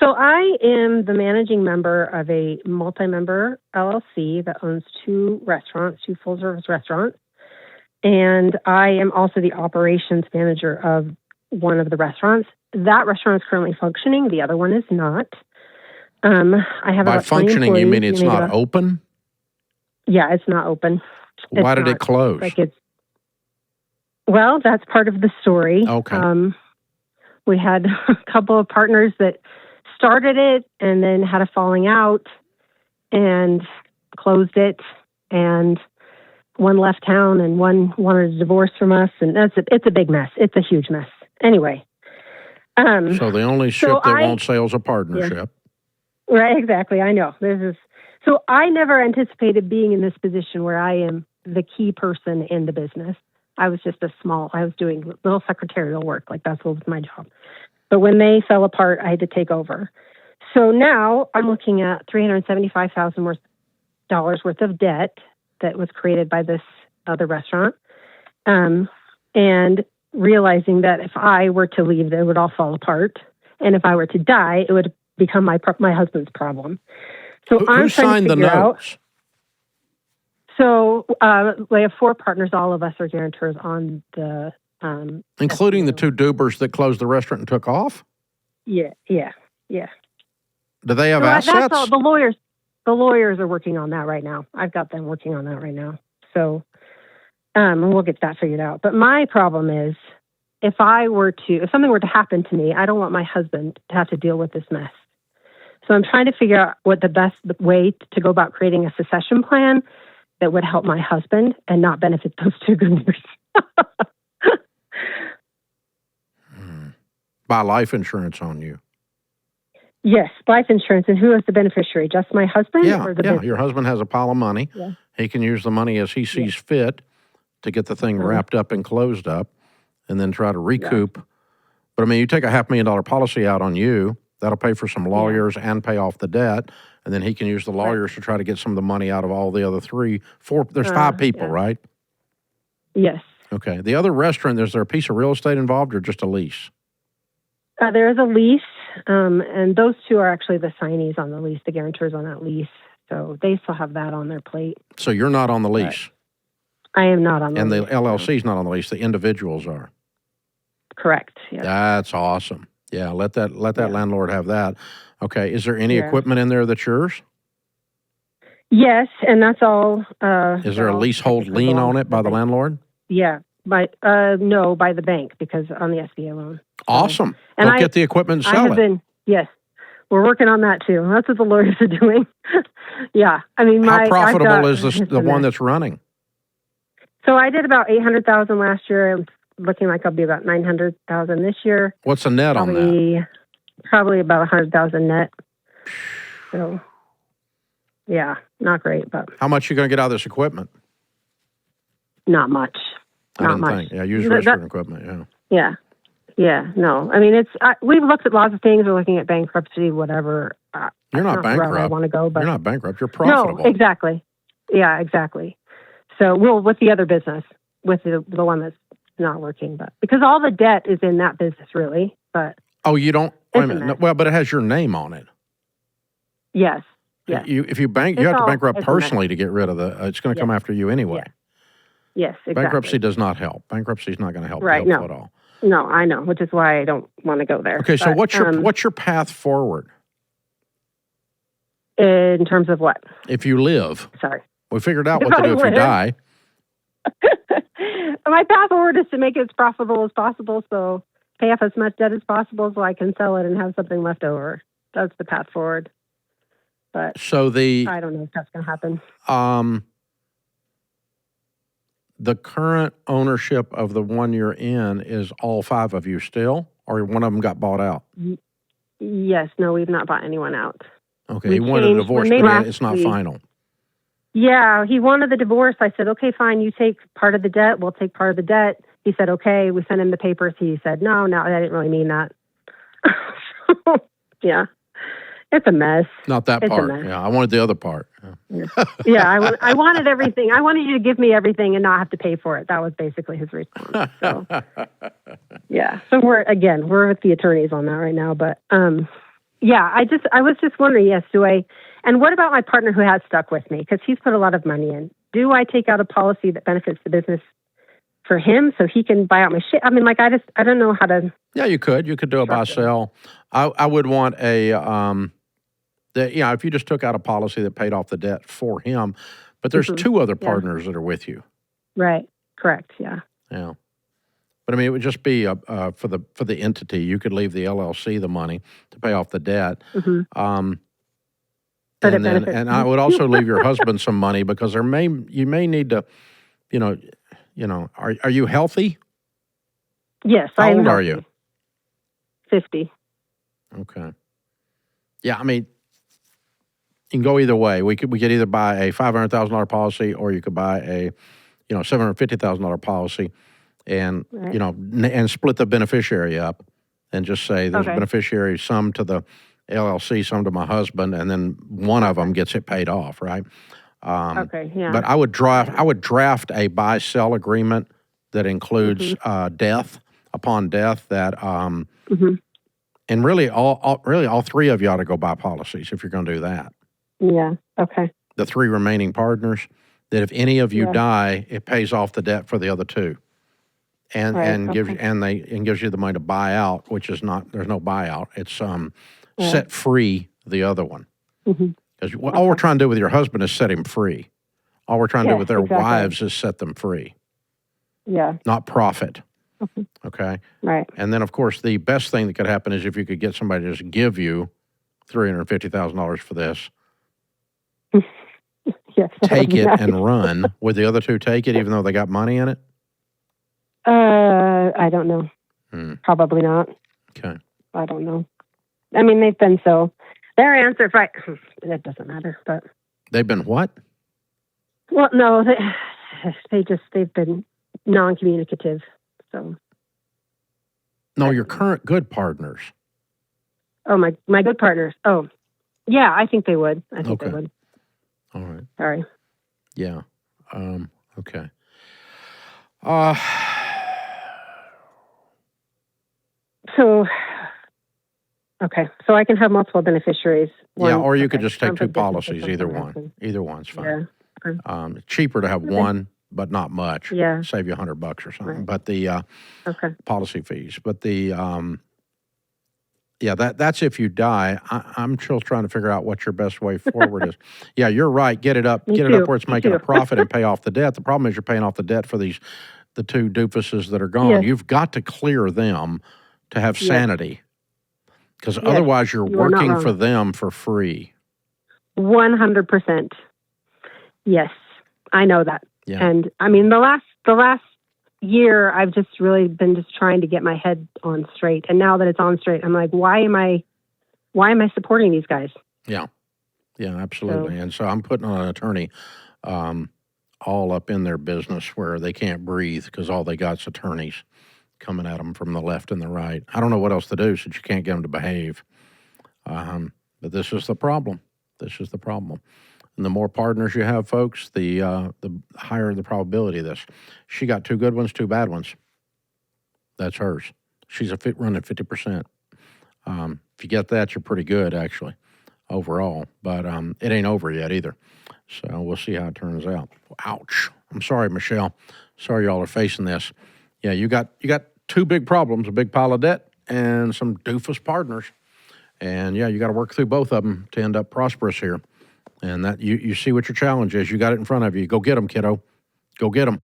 So I am the managing member of a multi-member LLC that owns two full-service restaurants. And I am also the operations manager of one of the restaurants. That restaurant is currently functioning. The other one is not. I have By about 20 functioning, you employees. mean it's not open? Yeah, it's not open. Why did it close? Well, that's part of the story. Okay. We had a couple of partners that started it and then had a falling out and closed it. And one left town and one wanted a divorce from us. And it's a big mess. It's a huge mess. Anyway. So the only ship that won't sail is a partnership. Yeah. Right, exactly. I know. So I never anticipated being in this position where I am the key person in the business. I was just I was doing little secretarial work, like that's what was my job. But when they fell apart, I had to take over. So now I'm looking at $375,000 worth of debt that was created by this other restaurant, and realizing that if I were to leave, it would all fall apart. And if I were to die, it would become my husband's problem. So Who signed the notes? So we have 4 partners. All of us are guarantors on the... including the 2 Dubers that closed the restaurant and took off? Yeah. Do they have assets? That's all. The lawyers are working on that right now. I've got them working on that right now. So we'll get that figured out. But my problem is, if something were to happen to me, I don't want my husband to have to deal with this mess. So I'm trying to figure out what the best way to go about creating a succession plan that would help my husband and not benefit those 2 Dubers. Buy life insurance on you. Yes, life insurance. And who is the beneficiary? Just my husband? Yeah, or the business? Your husband has a pile of money. Yeah. He can use the money as he sees fit to get the thing wrapped up and closed up and then try to recoup. Yeah. But, I mean, you take a $500,000 policy out on you, that'll pay for some lawyers and pay off the debt, and then he can use the lawyers to try to get some of the money out of all the other 3, 4. There's 5 people, right? Yes. Okay. The other restaurant, is there a piece of real estate involved or just a lease? There is a lease, and those 2 are actually the signees on the lease, the guarantors on that lease. So they still have that on their plate. So you're not on the lease? I am not on the lease. And the LLC is not on the lease. The individuals are? Correct. Yes. That's awesome. Yeah, let that landlord have that. Okay. Is there any equipment in there that's yours? Yes, and that's all. Is there a leasehold lien on it by the landlord? Yeah. No, by the bank, because on the SBA loan. Awesome. And get the equipment and sell it. Yes. We're working on that too. That's what the lawyers are doing. Yeah. I mean, how profitable is the one that's running? So I did about $800,000 last year. I'm looking like I'll be about $900,000 this year. What's the net on that? Probably about $100,000 net. So, yeah, not great, but how much are you going to get out of this equipment? Not much. Not much. Yeah, use restaurant equipment. Yeah. Yeah. No. I mean, we've looked at lots of things. We're looking at bankruptcy, whatever. You're not bankrupt. I want to go, but you're not bankrupt. You're profitable. No, exactly. Yeah, exactly. So with the other business, with the one that's not working, but because all the debt is in that business, really. But you don't. Wait a minute. No, well, but it has your name on it. Yes. Yes. If you have to bankrupt personally to get rid of it's going to come after you anyway. Yeah. Yes, exactly. Bankruptcy does not help. Bankruptcy is not going to help people at all. No, I know, which is why I don't want to go there. Okay, so what's your path forward? In terms of what? If you live. Sorry. We figured out what to do if you die. My path forward is to make it as profitable as possible, so pay off as much debt as possible so I can sell it and have something left over. That's the path forward. But I don't know if that's going to happen. The current ownership of the one you're in is all 5 of you still, or one of them got bought out? Yes. No, we've not bought anyone out. Okay. He wanted a divorce, but it's not final. Yeah. He wanted the divorce. I said, okay, fine. You take part of the debt. We'll take part of the debt. He said, okay. We sent him the papers. He said, no, I didn't really mean that. Yeah. It's a mess. Not that part. Yeah, I wanted the other part. Yeah, I wanted everything. I wanted you to give me everything and not have to pay for it. That was basically his response. So, yeah. So we're with the attorneys on that right now. But Yeah, I was just wondering, yes, and what about my partner who has stuck with me? Because he's put a lot of money in. Do I take out a policy that benefits the business for him so he can buy out my shit? I mean, like, I don't know how to. Yeah, you could. You could do a buy sell. I would want if you just took out a policy that paid off the debt for him, but there's two other partners that are with you. Right. Correct. Yeah. Yeah. But I mean, it would just be for the entity. You could leave the LLC the money to pay off the debt. And I would also leave your husband some money because you may need to, are you healthy? Yes, How I am. old healthy. are you? 50. Okay. Yeah, I mean, you can go either way. We could either buy a $500,000 policy, or you could buy a, $750,000 policy, and and split the beneficiary up, and just say there's a beneficiary, some to the LLC, some to my husband, and then one of them gets it paid off, right? But I would draft a buy sell agreement that includes death upon death. That and really all three of you ought to go buy policies if you're going to do that. Yeah. Okay. The three remaining partners, that if any of you die, it pays off the debt for the other two, and gives you the money to buy out, which is not, there's no buyout. It's set free the other one. Because all we're trying to do with your husband is set him free. All we're trying to do with their wives is set them free. Yeah. Not profit. Okay. Right. And then, of course, the best thing that could happen is if you could get somebody to just give you $350,000 for this. Yes. Take it and run. Would the other two take it even though they got money in it? I don't know. Probably not. Okay. I don't know. I mean, they've been so. Their answer, right? That doesn't matter. But they've been what? Well, no, they've been non-communicative. So. No, your current good partners. Oh, my good partners. Oh, yeah, I think they would. I think they would. All right. Sorry. Yeah. Okay. So I can have multiple beneficiaries. Or you could just take two policies. Either one. Either one's fine. Yeah. It's cheaper to have one, but not much. Yeah. Save you $100 or something. Right. But the policy fees. But the that's if you die. I'm still trying to figure out what your best way forward is. Yeah, you're right. Get it up where it's making a profit and pay off the debt. The problem is you're paying off the debt for the two doofuses that are gone. Yes. You've got to clear them to have sanity. Because otherwise you're working for them for free. 100%. Yes, I know that. Yeah. And I mean, the last year, I've just really been just trying to get my head on straight. And now that it's on straight, I'm like, why am I supporting these guys? Yeah. Yeah, absolutely. And so I'm putting on an attorney all up in their business where they can't breathe because all they got's attorneys coming at them from the left and the right. I don't know what else to do since you can't get them to behave. But this is the problem. This is the problem. And the more partners you have, folks, the higher the probability of this. She got two good ones, two bad ones. That's hers. She's running 50%. If you get that, you're pretty good, actually, overall. But it ain't over yet either. So we'll see how it turns out. Ouch. I'm sorry, Michelle. Sorry y'all are facing this. Yeah, you got two big problems, a big pile of debt and some doofus partners. And, yeah, you got to work through both of them to end up prosperous here. And that you see what your challenge is. You got it in front of you. Go get them, kiddo. Go get them.